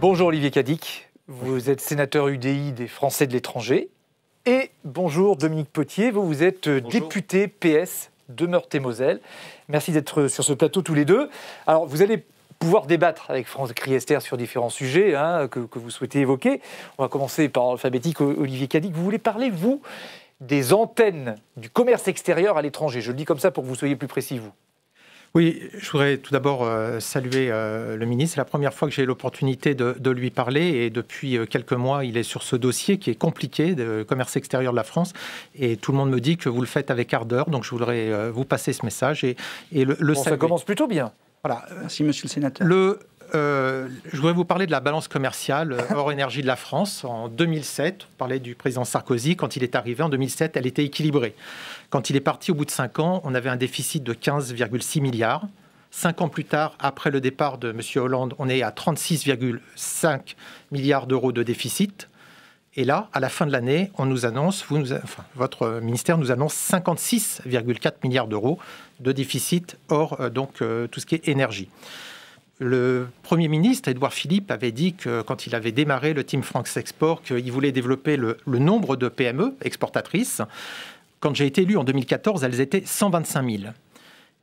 Bonjour Olivier Cadic, vous êtes sénateur UDI des Français de l'étranger. Et bonjour Dominique Potier, vous êtes député PS de Meurthe-et-Moselle. Merci d'être sur ce plateau tous les deux. Alors vous allez pouvoir débattre avec Franck Riester sur différents sujets que vous souhaitez évoquer. On va commencer par alphabétique. Olivier Cadic, vous voulez parler, vous, des antennes du commerce extérieur à l'étranger. Je le dis comme ça pour que vous soyez plus précis, vous. Oui, je voudrais tout d'abord saluer le ministre. C'est la première fois que j'ai l'opportunité de lui parler et depuis quelques mois, il est sur ce dossier qui est compliqué, de commerce extérieur de la France. Et tout le monde me dit que vous le faites avec ardeur. Donc je voudrais vous passer ce message et le saluer. Ça commence plutôt bien. Voilà. Merci, monsieur le sénateur. Je voudrais vous parler de la balance commerciale hors énergie de la France. En 2007, on parlait du président Sarkozy. Quand il est arrivé en 2007, elle était équilibrée. Quand il est parti au bout de 5 ans, on avait un déficit de 15,6 milliards. 5 ans plus tard, après le départ de M. Hollande, on est à 36,5 milliards d'euros de déficit. Et là, à la fin de l'année, on nous annonce, votre ministère nous annonce 56,4 milliards d'euros de déficit hors tout ce qui est énergie. Le Premier ministre, Édouard Philippe, avait dit que quand il avait démarré le Team France Export, qu'il voulait développer le nombre de PME exportatrices. Quand j'ai été élu en 2014, elles étaient 125 000.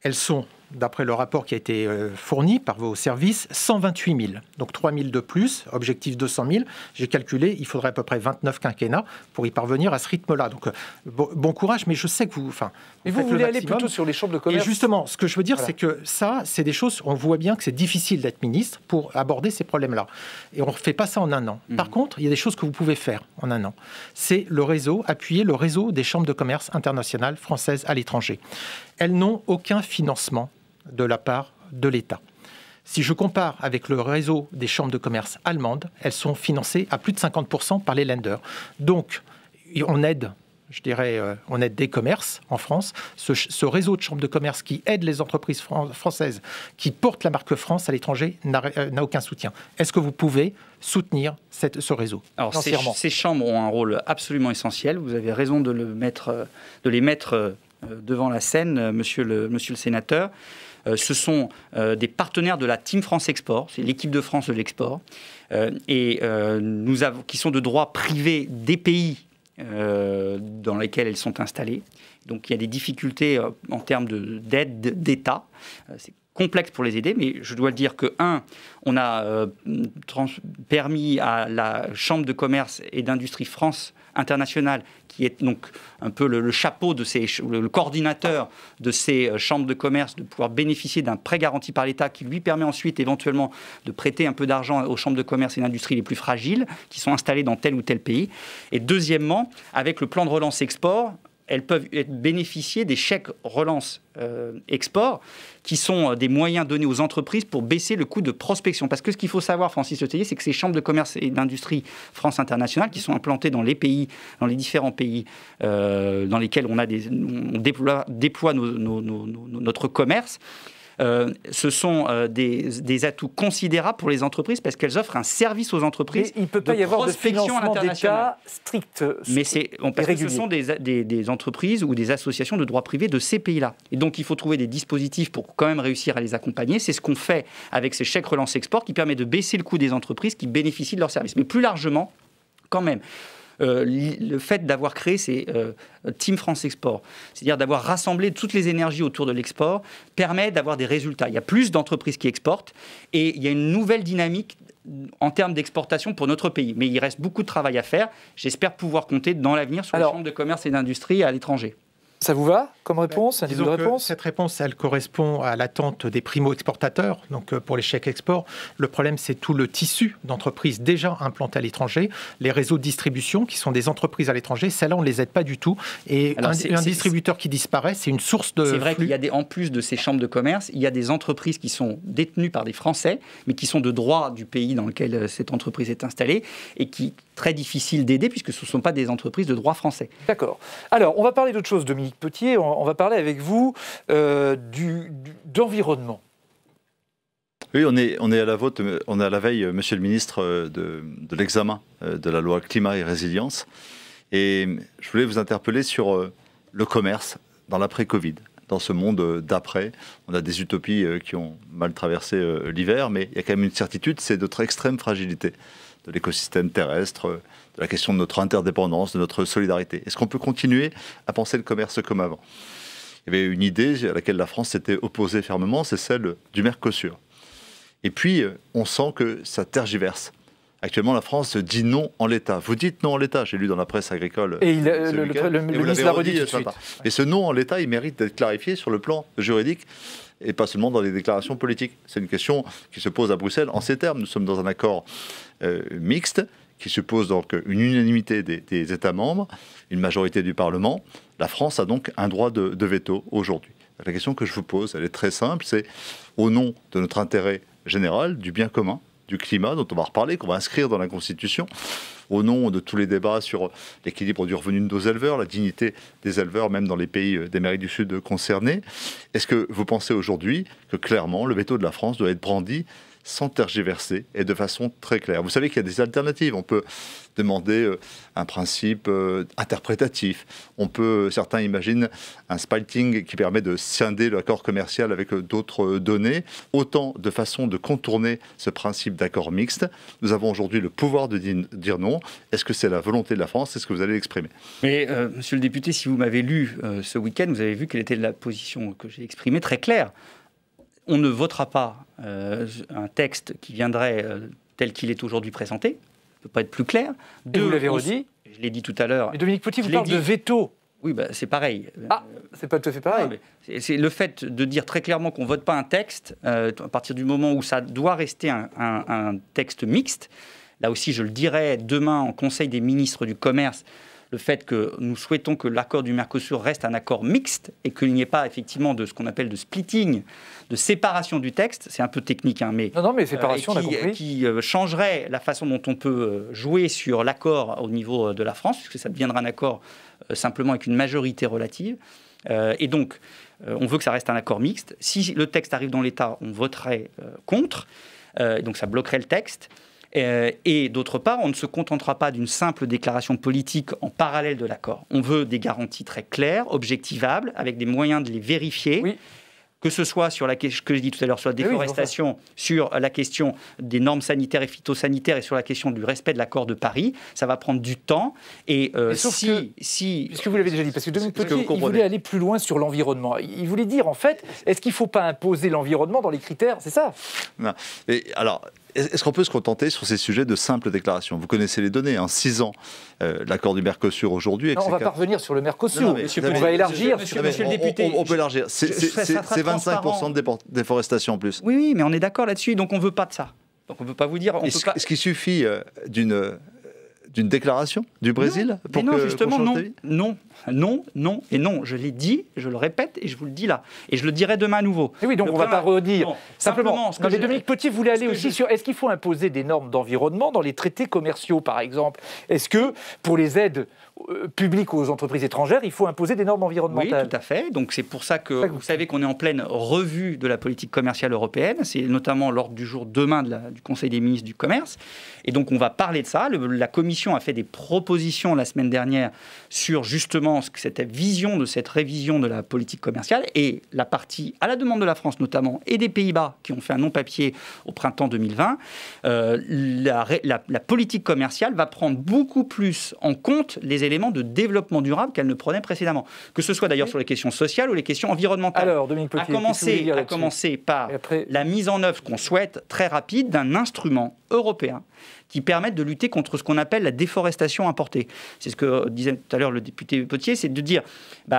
Elles sont, d'après le rapport qui a été fourni par vos services, 128 000. Donc 3 000 de plus, objectif 200 000. J'ai calculé, il faudrait à peu près 29 quinquennats pour y parvenir à ce rythme-là. Donc bon courage, mais je sais que vous... Mais vous voulez aller plutôt sur les chambres de commerce. Et justement, ce que je veux dire, c'est que ça, c'est des choses, on voit bien que c'est difficile d'être ministre pour aborder ces problèmes-là. Et on ne fait pas ça en un an. Par contre, il y a des choses que vous pouvez faire en un an. C'est le réseau, appuyer le réseau des chambres de commerce internationales françaises à l'étranger. Elles n'ont aucun financement de la part de l'État. Si je compare avec le réseau des chambres de commerce allemandes, elles sont financées à plus de 50% par les lenders. Donc, on aide, on aide des commerces en France. Ce réseau de chambres de commerce qui aide les entreprises françaises, qui portent la marque France à l'étranger, n'a aucun soutien. Est-ce que vous pouvez soutenir ce réseau? Alors, ces chambres ont un rôle absolument essentiel. Vous avez raison de les mettre devant la scène, monsieur le sénateur. Ce sont des partenaires de la Team France Export, c'est l'équipe de France de l'export, qui sont de droit privé des pays dans lesquels elles sont installées. Donc il y a des difficultés en termes d'aide d'État. C'est complexe pour les aider, mais je dois le dire que, on a permis à la Chambre de commerce et d'industrie France internationale, qui est donc un peu le chapeau le coordinateur de ces chambres de commerce, de pouvoir bénéficier d'un prêt garanti par l'État qui lui permet ensuite éventuellement de prêter un peu d'argent aux chambres de commerce et d'industrie les plus fragiles qui sont installées dans tel ou tel pays. Et deuxièmement, avec le plan de relance export, elles peuvent bénéficier des chèques relance export, qui sont des moyens donnés aux entreprises pour baisser le coût de prospection. Parce que ce qu'il faut savoir, Francis Letellier, c'est que ces chambres de commerce et d'industrie France internationale, qui sont implantées dans les différents pays dans lesquels on déploie notre commerce, ce sont des atouts considérables pour les entreprises parce qu'elles offrent un service aux entreprises. Mais il ne peut pas y avoir de financement d'État strict. Mais parce que ce sont des entreprises ou des associations de droit privé de ces pays-là. Et donc il faut trouver des dispositifs pour quand même réussir à les accompagner. C'est ce qu'on fait avec ces chèques relance export qui permet de baisser le coût des entreprises qui bénéficient de leurs services. Mais plus largement, quand même, le fait d'avoir créé ces Team France Export, c'est-à-dire d'avoir rassemblé toutes les énergies autour de l'export, permet d'avoir des résultats. Il y a plus d'entreprises qui exportent et il y a une nouvelle dynamique en termes d'exportation pour notre pays. Mais il reste beaucoup de travail à faire. J'espère pouvoir compter dans l'avenir sur les chambres de commerce et d'industrie à l'étranger. Ça vous va comme réponse, un début de réponse? Cette réponse, elle correspond à l'attente des primo-exportateurs, donc pour les chèques export. Le problème, c'est tout le tissu d'entreprises déjà implantées à l'étranger, les réseaux de distribution qui sont des entreprises à l'étranger. Celles-là, on ne les aide pas du tout. Et un distributeur qui disparaît, c'est une source de C'est vrai flux. qu'il y a en plus de ces chambres de commerce, il y a des entreprises qui sont détenues par des Français, mais qui sont de droit du pays dans lequel cette entreprise est installée et qui très difficile d'aider puisque ce ne sont pas des entreprises de droit français. D'accord. Alors, on va parler d'autre chose, Dominique Potier. On va parler avec vous d'environnement. Oui, on est à la veille, monsieur le ministre, de l'examen de la loi climat et résilience. Et je voulais vous interpeller sur le commerce dans l'après-Covid. dans ce monde d'après. On a des utopies qui ont mal traversé l'hiver, mais il y a quand même une certitude, c'est notre extrême fragilité de l'écosystème terrestre, de la question de notre interdépendance, de notre solidarité. Est-ce qu'on peut continuer à penser le commerce comme avant ? Il y avait une idée à laquelle la France s'était opposée fermement, c'est celle du Mercosur. Et puis, on sent que ça tergiverse. Actuellement, la France dit non en l'état. Vous dites non en l'état, j'ai lu dans la presse agricole. Et le ministre l'a redit tout de suite. Et ce non en l'état, il mérite d'être clarifié sur le plan juridique et pas seulement dans les déclarations politiques. C'est une question qui se pose à Bruxelles en ces termes. Nous sommes dans un accord mixte qui suppose donc une unanimité des États membres, une majorité du Parlement. La France a donc un droit de veto aujourd'hui. La question que je vous pose, elle est très simple, c'est au nom de notre intérêt général, du bien commun, du climat, dont on va reparler, qu'on va inscrire dans la Constitution, au nom de tous les débats sur l'équilibre du revenu de nos éleveurs, la dignité des éleveurs, même dans les pays d'Amérique du Sud concernés. Est-ce que vous pensez aujourd'hui que clairement le veto de la France doit être brandi sans tergiverser et de façon très claire? Vous savez qu'il y a des alternatives. On peut demander un principe interprétatif. Certains imaginent un splitting qui permet de scinder l'accord commercial avec d'autres données. Autant de façons de contourner ce principe d'accord mixte. Nous avons aujourd'hui le pouvoir de dire non. Est-ce que c'est la volonté de la France? Est-ce que vous allez l'exprimer? Mais, monsieur le député, si vous m'avez lu ce week-end, vous avez vu quelle était la position que j'ai exprimée, très claire. On ne votera pas un texte qui viendrait tel qu'il est aujourd'hui présenté. Ça ne peut pas être plus clair. Vous l'avez redit. Je l'ai dit tout à l'heure. Mais Dominique Potier vous parle de veto. Oui, c'est pareil. Ah, c'est pas tout à fait pareil. Non, c'est le fait de dire très clairement qu'on ne vote pas un texte, à partir du moment où ça doit rester un texte mixte. Là aussi, je le dirai demain en Conseil des ministres du Commerce, le fait que nous souhaitons que l'accord du Mercosur reste un accord mixte et qu'il n'y ait pas effectivement de ce qu'on appelle de splitting, de séparation du texte, c'est un peu technique, hein, mais, non, mais séparation, on a compris. Qui changerait la façon dont on peut jouer sur l'accord au niveau de la France, puisque ça deviendra un accord simplement avec une majorité relative. Et donc, on veut que ça reste un accord mixte. Si le texte arrive dans l'État, on voterait contre, donc ça bloquerait le texte. Et d'autre part, on ne se contentera pas d'une simple déclaration politique en parallèle de l'accord. On veut des garanties très claires, objectivables, avec des moyens de les vérifier. Oui. Que ce soit sur la question que j'ai dit tout à l'heure, sur la déforestation, sur la question des normes sanitaires et phytosanitaires et sur la question du respect de l'accord de Paris, ça va prendre du temps. Et puisque vous l'avez déjà dit, parce que Dominique Potier, il voulait aller plus loin sur l'environnement. Il voulait dire, en fait, est-ce qu'il ne faut pas imposer l'environnement dans les critères? C'est ça? Non. Et alors, est-ce qu'on peut se contenter sur ces sujets de simples déclarations? Vous connaissez les données, en 6 ans, l'accord du Mercosur aujourd'hui... On va pas revenir sur le Mercosur, on va élargir. Monsieur le député, on peut élargir. C'est 25% de déforestation en plus. Oui, mais on est d'accord là-dessus, donc on ne veut pas de ça. Donc on ne peut pas vous dire... Est-ce qu'il suffit d'une déclaration du Brésil pour non, justement, non. Et non, je l'ai dit, je le répète, et je vous le dis là. Et je le dirai demain à nouveau. Et oui, donc on ne va pas redire. Simplement, Dominique Potier voulait aller aussi sur... Est-ce qu'il faut imposer des normes d'environnement dans les traités commerciaux, par exemple? Est-ce que, pour les aides publiques aux entreprises étrangères, il faut imposer des normes environnementales? Oui, tout à fait. Donc c'est pour ça que vous savez qu'on est en pleine revue de la politique commerciale européenne. C'est notamment l'ordre du jour demain du Conseil des ministres du Commerce. Et donc on va parler de ça. La Commission a fait des propositions la semaine dernière sur justement cette vision de cette révision de la politique commerciale. Et la partie, à la demande de la France notamment, et des Pays-Bas qui ont fait un non-papier au printemps 2020, la politique commerciale va prendre beaucoup plus en compte les éléments de développement durable qu'elle ne prenait précédemment. Que ce soit d'ailleurs sur les questions sociales ou les questions environnementales. Alors, Dominique Potier, à commencer par la mise en œuvre qu'on souhaite très rapide d'un instrument européen qui permettent de lutter contre ce qu'on appelle la déforestation importée. C'est ce que disait tout à l'heure le député Potier, c'est de dire,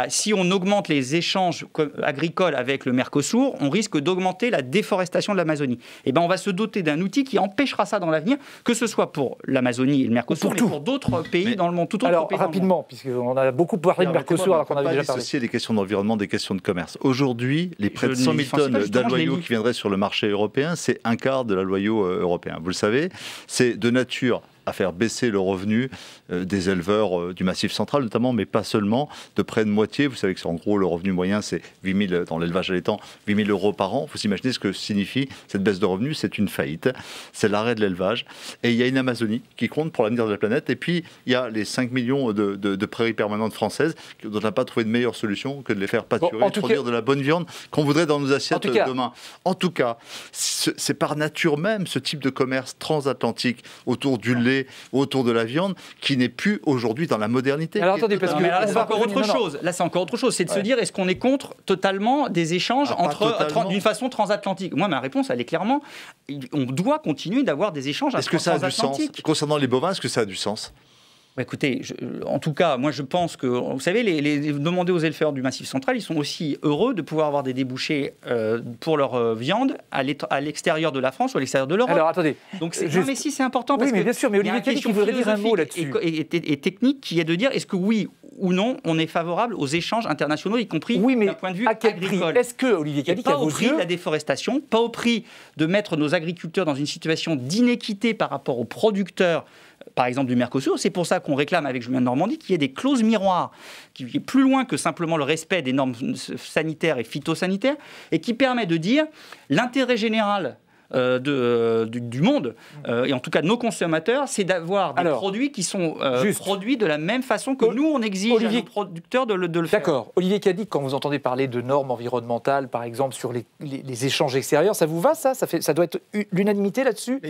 si on augmente les échanges agricoles avec le Mercosur, on risque d'augmenter la déforestation de l'Amazonie. Et on va se doter d'un outil qui empêchera ça dans l'avenir, que ce soit pour l'Amazonie et le Mercosur, mais pour d'autres pays dans le monde. Alors, rapidement, puisqu'on a beaucoup parlé de Mercosur, alors qu'on avait déjà parlé. Dissocier les questions d'environnement des questions de commerce. Aujourd'hui, les près de 100 000 tonnes d'aloyaux qui viendraient sur le marché européen, c'est un quart de l'aloyau européen. Vous le savez, c'est de nature à faire baisser le revenu des éleveurs du Massif central notamment, mais pas seulement, de près de moitié. Vous savez que en gros, le revenu moyen, c'est 8 000 dans l'élevage allaitant, 8 000 euros par an. Vous imaginez ce que signifie cette baisse de revenus? C'est une faillite, c'est l'arrêt de l'élevage. Et il y a une Amazonie qui compte pour l'avenir de la planète. Et puis, il y a les 5 millions de prairies permanentes françaises dont on n'a pas trouvé de meilleure solution que de les faire pâturer et produire de la bonne viande qu'on voudrait dans nos assiettes demain. En tout cas, c'est par nature même ce type de commerce transatlantique autour du lait, autour de la viande, qui n'est plus aujourd'hui dans la modernité. Alors attendez, parce que là, c'est encore autre chose. Là, c'est encore autre chose. C'est de se dire, est-ce qu'on est contre totalement des échanges d'une façon transatlantique? Moi, ma réponse, elle est clairement, on doit continuer d'avoir des échanges transatlantiques. Est-ce que ça a du sens? Concernant les bovins, est-ce que ça a du sens? Écoutez, en tout cas, moi je pense que, vous savez, demander aux éleveurs du Massif central, ils sont aussi heureux de pouvoir avoir des débouchés pour leur viande à l'extérieur de la France ou à l'extérieur de l'Europe. Alors attendez. Donc non, mais si, c'est important. Parce oui, mais bien sûr, mais Olivier Cadic, il voudrait dire un mot là-dessus. Et technique qui est de dire, est-ce que oui ou non, on est favorable aux échanges internationaux, y compris d'un point de vue agricole. Est-ce que, Olivier Cadic, pas au prix de la déforestation, pas au prix de mettre nos agriculteurs dans une situation d'inéquité par rapport aux producteurs, par exemple du Mercosur. C'est pour ça qu'on réclame avec Julien de Normandie qu'il y ait des clauses miroirs qui vont plus loin que simplement le respect des normes sanitaires et phytosanitaires et qui permet de dire l'intérêt général du monde, et en tout cas de nos consommateurs, c'est d'avoir des produits qui sont produits de la même façon que nous, on exige à nos producteurs de le faire. D'accord. Olivier Cadic, quand vous entendez parler de normes environnementales, par exemple, sur les échanges extérieurs, ça vous va, ça doit être l'unanimité là-dessus?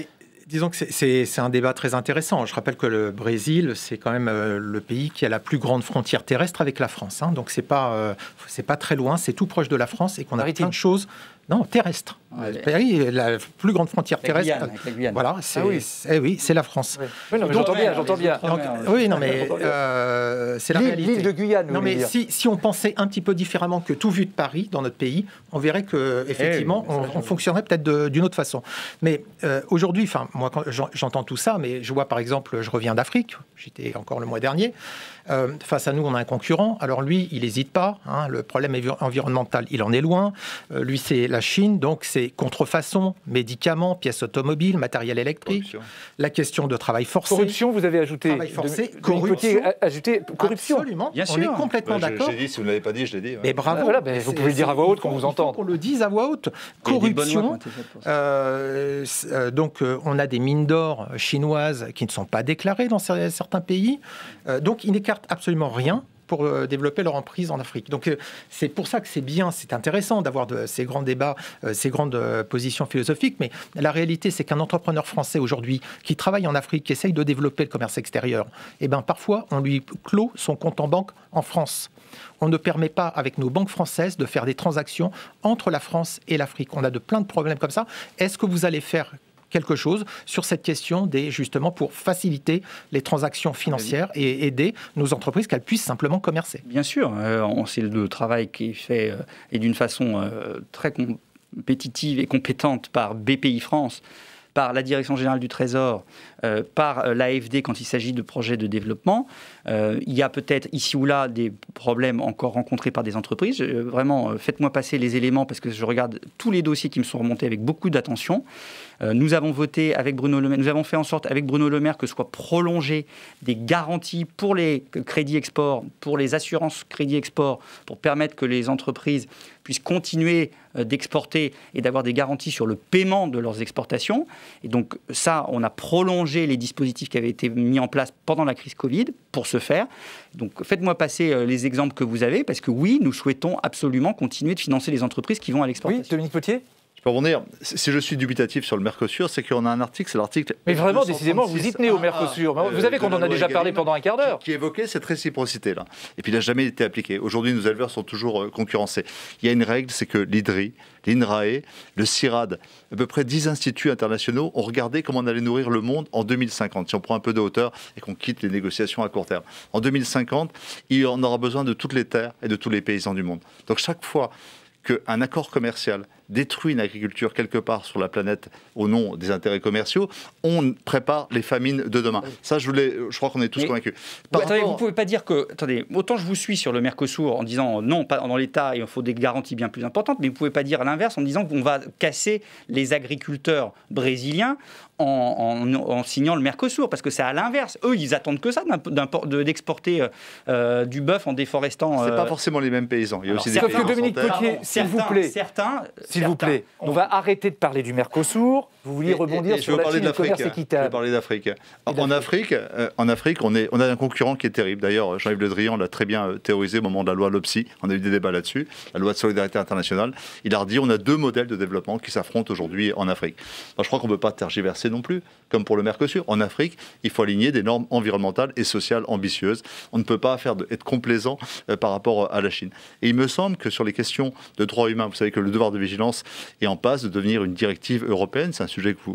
Disons que c'est un débat très intéressant. Je rappelle que le Brésil, c'est quand même le pays qui a la plus grande frontière terrestre avec la France. Hein. Donc c'est pas très loin, c'est tout proche de la France et qu'on a plein de choses. Non, terrestre. La plus grande frontière terrestre. Avec la Guyane. Voilà, c'est la France. Oui, non, j'entends bien. Donc, oui, non, mais c'est la réalité. L'île de Guyane. Non, mais si on pensait un petit peu différemment que tout vu de Paris, dans notre pays, on verrait que effectivement, on fonctionnerait peut-être d'une autre façon. Mais aujourd'hui, moi, quand j'entends tout ça, mais je vois par exemple, je reviens d'Afrique. J'étais encore le mois dernier. Face à nous, on a un concurrent. Alors lui, il n'hésite pas. Hein, le problème environnemental, il en est loin. Lui, c'est la Chine. Donc, c'est contrefaçon, médicaments, pièces automobiles, matériel électrique. Corruption. La question de travail forcé. Corruption, vous avez ajouté. Travail forcé. Corruption. Corruption. Absolument. Bien sûr. On est complètement d'accord. J'ai dit, si vous ne l'avez pas dit, je l'ai dit. Ouais. Mais bravo. Voilà, vous pouvez le dire à voix haute quand vous entendez. On le dise à voix haute. Corruption. Donc, on a des mines d'or chinoises qui ne sont pas déclarées dans certains pays. Donc, ils n'écartent absolument rien pour développer leur emprise en Afrique. Donc c'est pour ça que c'est bien, c'est intéressant d'avoir ces grands débats, ces grandes positions philosophiques, mais la réalité c'est qu'un entrepreneur français aujourd'hui qui travaille en Afrique, qui essaye de développer le commerce extérieur, parfois on lui clôt son compte en banque en France. On ne permet pas, avec nos banques françaises, de faire des transactions entre la France et l'Afrique. On a plein de problèmes comme ça. Est-ce que vous allez faire quelque chose sur cette question justement pour faciliter les transactions financières et aider nos entreprises qu'elles puissent simplement commercer? Bien sûr, c'est le travail qui est fait et d'une façon très compétitive et compétente par BPI France, par la Direction Générale du Trésor, par l'AFD quand il s'agit de projets de développement. Il y a peut-être ici ou là des problèmes encore rencontrés par des entreprises. Vraiment, faites-moi passer les éléments parce que je regarde tous les dossiers qui me sont remontés avec beaucoup d'attention. Nous avons voté avec Bruno Le Maire, nous avons fait en sorte avec Bruno Le Maire que soient prolongées des garanties pour les crédits export, pour les assurances crédits export, pour permettre que les entreprises puissent continuer d'exporter et d'avoir des garanties sur le paiement de leurs exportations. Et donc ça, on a prolongé les dispositifs qui avaient été mis en place pendant la crise Covid pour ce faire. Donc faites-moi passer les exemples que vous avez, parce que oui, nous souhaitons absolument continuer de financer les entreprises qui vont à l'exportation. Oui, Dominique Potier ? Je peux rebondir. Si je suis dubitatif sur le Mercosur, c'est qu'on a un article, c'est l'article... Mais vraiment, décidément, vous y tenez au Mercosur. Vous savez qu'on en a déjà parlé pendant un quart d'heure. Qui évoquait cette réciprocité-là. Et puis, il n'a jamais été appliqué. Aujourd'hui, nos éleveurs sont toujours concurrencés. Il y a une règle, c'est que l'IDRI, l'INRAE, le CIRAD, à peu près 10 instituts internationaux ont regardé comment on allait nourrir le monde en 2050. Si on prend un peu de hauteur et qu'on quitte les négociations à court terme. En 2050, il en aura besoin de toutes les terres et de tous les paysans du monde. Donc, chaque fois qu'un accord commercial détruit une agriculture quelque part sur la planète au nom des intérêts commerciaux, on prépare les famines de demain. Ça, je crois qu'on est tous convaincus. Attendez, vous ne pouvez pas dire que... Attendez, autant je vous suis sur le Mercosur en disant non, pas dans l'État, il faut des garanties bien plus importantes, mais vous ne pouvez pas dire à l'inverse en disant qu'on va casser les agriculteurs brésiliens en signant le Mercosur, parce que c'est à l'inverse. Eux, ils attendent que ça d'exporter du bœuf en déforestant... C'est pas forcément les mêmes paysans. Il y a aussi des sauf que Dominique Potier, s'il vous plaît, on va arrêter de parler du Mercosur. Vous vouliez rebondir sur la Chine et le commerce équitable. Je vais parler d'Afrique. En Afrique, on a un concurrent qui est terrible. D'ailleurs, Jean-Yves Le Drian l'a très bien théorisé au moment de la loi LOPSI. On a eu des débats là-dessus, la loi de solidarité internationale. Il a redit on a 2 modèles de développement qui s'affrontent aujourd'hui en Afrique. Alors, je crois qu'on ne peut pas tergiverser non plus, comme pour le Mercosur. En Afrique, il faut aligner des normes environnementales et sociales ambitieuses. On ne peut pas être complaisant par rapport à la Chine. Et il me semble que sur les questions de droits humains, vous savez que le devoir de vigilance est en passe de devenir une directive européenne. C'est un sujet que je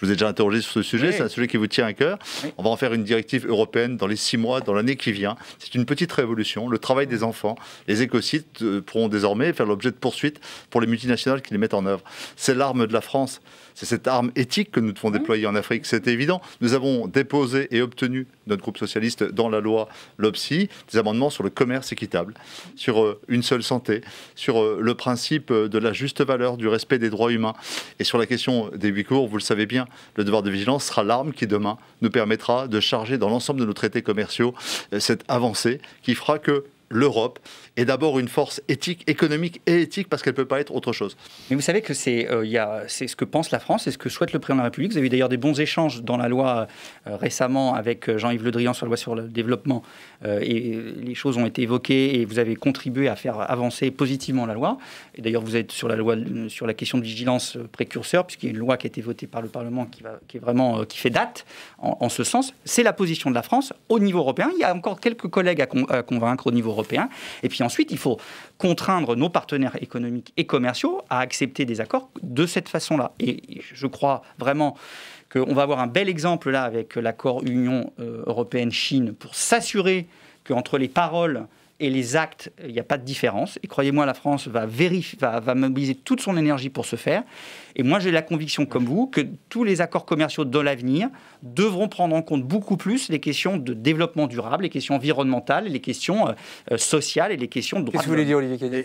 vous ai déjà interrogé sur ce sujet. Oui. C'est un sujet qui vous tient à cœur. Oui. On va en faire une directive européenne dans les 6 mois, dans l'année qui vient. C'est une petite révolution. Le travail des enfants, les écocides pourront désormais faire l'objet de poursuites pour les multinationales qui les mettent en œuvre. C'est l'arme de la France. C'est cette arme éthique que nous devons déployer en Afrique, c'est évident. Nous avons déposé et obtenu, notre groupe socialiste, dans la loi LOPSI, des amendements sur le commerce équitable, sur une seule santé, sur le principe de la juste valeur, du respect des droits humains. Et sur la question des Ouïghours, vous le savez bien, le devoir de vigilance sera l'arme qui, demain, nous permettra de charger dans l'ensemble de nos traités commerciaux cette avancée qui fera que l'Europe est d'abord une force éthique, économique et éthique, parce qu'elle ne peut pas être autre chose. Mais vous savez que c'est ce que pense la France, c'est ce que souhaite le président de la République. Vous avez eu d'ailleurs des bons échanges dans la loi récemment avec Jean-Yves Le Drian sur la loi sur le développement, et les choses ont été évoquées et vous avez contribué à faire avancer positivement la loi. Et d'ailleurs, vous êtes sur la loi sur la question de vigilance précurseur, puisqu'il y a une loi qui a été votée par le Parlement qui fait date en ce sens. C'est la position de la France au niveau européen. Il y a encore quelques collègues à convaincre au niveau européen. Et puis ensuite, il faut contraindre nos partenaires économiques et commerciaux à accepter des accords de cette façon-là. Et je crois vraiment qu'on va avoir un bel exemple là avec l'accord Union européenne-Chine pour s'assurer qu'entre les paroles et les actes, il n'y a pas de différence. Et croyez-moi, la France va mobiliser toute son énergie pour ce faire. Et moi, j'ai la conviction, comme vous, que tous les accords commerciaux de l'avenir devront prendre en compte beaucoup plus les questions de développement durable, les questions environnementales, les questions sociales et les questions de droits de l'homme. Qu'est-ce que vous voulez dire, Olivier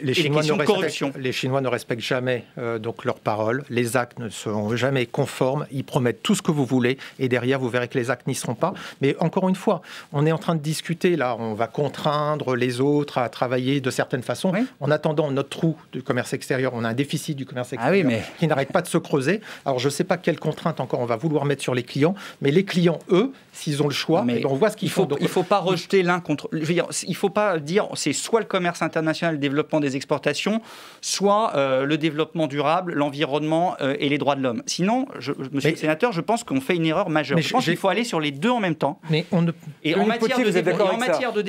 Les Chinois ne respectent jamais donc leurs paroles. Les actes ne seront jamais conformes. Ils promettent tout ce que vous voulez. Et derrière, vous verrez que les actes n'y seront pas. Mais encore une fois, on est en train de discuter. Là, on va contraindre les autres à travailler de certaines façons. Oui. En attendant notre trou du commerce extérieur, on a un déficit du commerce extérieur qui n'arrête pas de se creuser. Alors, je ne sais pas quelles contraintes encore on va vouloir mettre sur les clients, mais les clients, eux, s'ils ont le choix, on voit ce qu'il faut. Il ne faut pas rejeter l'un contre... Je veux dire, il ne faut pas dire c'est soit le commerce international, le développement des exportations, soit le développement durable, l'environnement et les droits de l'homme. Sinon, monsieur le sénateur, je pense qu'on fait une erreur majeure. Je pense qu'il faut aller sur les deux en même temps. Mais on ne... Et en matière de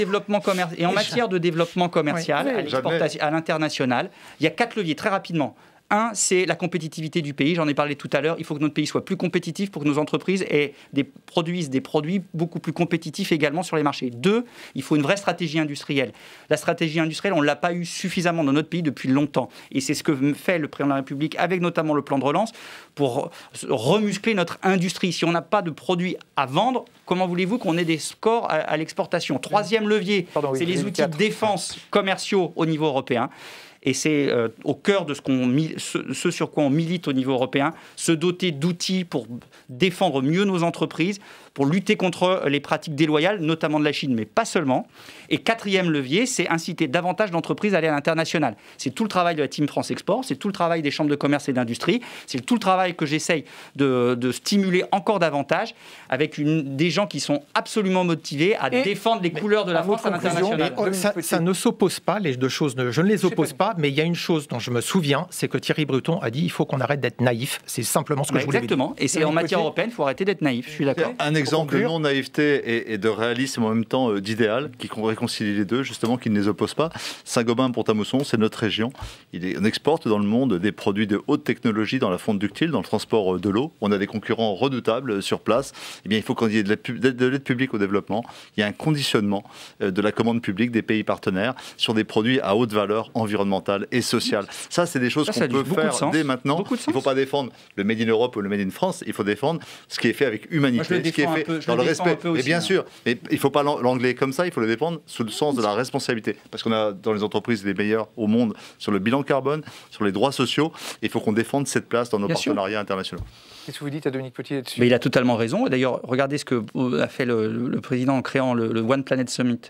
développement commercial, à l'international, il y a 4 leviers, très rapidement. 1, c'est la compétitivité du pays. J'en ai parlé tout à l'heure. Il faut que notre pays soit plus compétitif pour que nos entreprises produisent des produits beaucoup plus compétitifs également sur les marchés. 2, il faut une vraie stratégie industrielle. La stratégie industrielle, on ne l'a pas eu suffisamment dans notre pays depuis longtemps. Et c'est ce que fait le président de la République avec notamment le plan de relance pour remuscler notre industrie. Si on n'a pas de produits à vendre, comment voulez-vous qu'on ait des scores à l'exportation ? 3e levier, c'est les outils de défense commerciaux au niveau européen. Et c'est au cœur de ce sur quoi on milite au niveau européen, se doter d'outils pour défendre mieux nos entreprises, pour lutter contre les pratiques déloyales, notamment de la Chine, mais pas seulement. Et 4e levier, c'est inciter davantage d'entreprises à aller à l'international. C'est tout le travail de la Team France Export, c'est tout le travail des chambres de commerce et d'industrie, c'est tout le travail que j'essaye de stimuler encore davantage avec des gens qui sont absolument motivés à défendre les couleurs de la France à l'international. Ça ne s'oppose pas, les deux choses, je ne les oppose pas, mais il y a une chose dont je me souviens, c'est que Thierry Breton a dit il faut qu'on arrête d'être naïf. C'est simplement ce que je voulais dire. Exactement, et c'est en matière européenne, il faut arrêter d'être naïf, je suis d'accord. exemple de non-naïveté et de réalisme en même temps d'idéal, qui réconcilie les deux, justement, qui ne les oppose pas. Saint-Gobain, Pont-à-Mousson, c'est notre région. On exporte dans le monde des produits de haute technologie dans la fonte ductile, dans le transport de l'eau. On a des concurrents redoutables sur place. Eh bien, il faut qu'il y ait de l'aide publique au développement. Il y a un conditionnement de la commande publique des pays partenaires sur des produits à haute valeur environnementale et sociale. Ça, c'est des choses qu'on peut faire dès maintenant. Il ne faut pas défendre le Made in Europe ou le Made in France. Il faut défendre ce qui est fait avec humanité, ce qui est fait dans le respect. Et bien sûr, mais il ne faut pas l'angler comme ça. Il faut le défendre sous le sens de la responsabilité. Parce qu'on a dans les entreprises les meilleurs au monde sur le bilan carbone, sur les droits sociaux. Il faut qu'on défende cette place dans nos partenariats internationaux. Qu'est-ce que vous dites à Dominique Potier là-dessus ? Mais il a totalement raison. D'ailleurs, regardez ce que a fait le président en créant le One Planet Summit,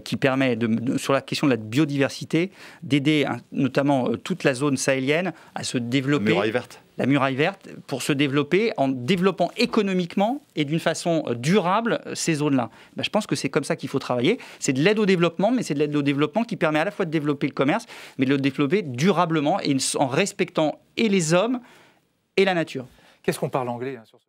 qui permet, sur la question de la biodiversité, d'aider notamment toute la zone sahélienne à se développer. La muraille verte. La muraille verte, pour se développer en développant économiquement et d'une façon durable ces zones-là. Je pense que c'est comme ça qu'il faut travailler. C'est de l'aide au développement, mais c'est de l'aide au développement qui permet à la fois de développer le commerce, mais de le développer durablement et en respectant et les hommes et la nature. Qu'est-ce qu'on parle anglais sur ce